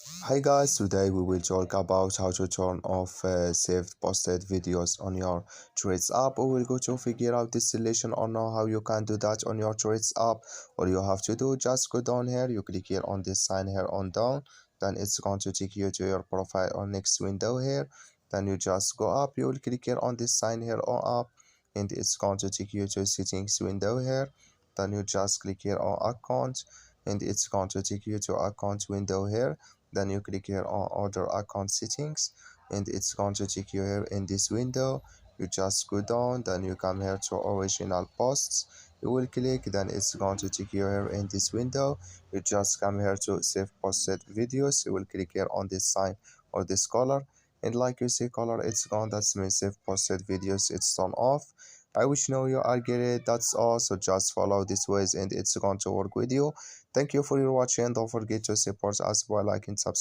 Hi guys, today we will talk about how to turn off saved posted videos on your Threads app. We will go to figure out this solution or know how you can do that on your Threads app. All you have to do, just go down here, you click here on this sign here on down, then it's going to take you to your profile or next window here. Then you just go up, you will click here on this sign here on up, and it's going to take you to settings window here. Then you just click here on account, and it's going to take you to account window here. Then you click here on other account settings, and it's going to take you here in this window. You just go down, then you come here to original posts, you will click, then it's going to take you here in this window. You just come here to save posted videos, you will click here on this sign or this color, and like you see color, it's gone. That's means save posted videos, it's turned off. I wish know you are get it. That's all, so just follow these ways and it's going to work with you. Thank you for your watching. Don't forget to support us by liking, subscribe.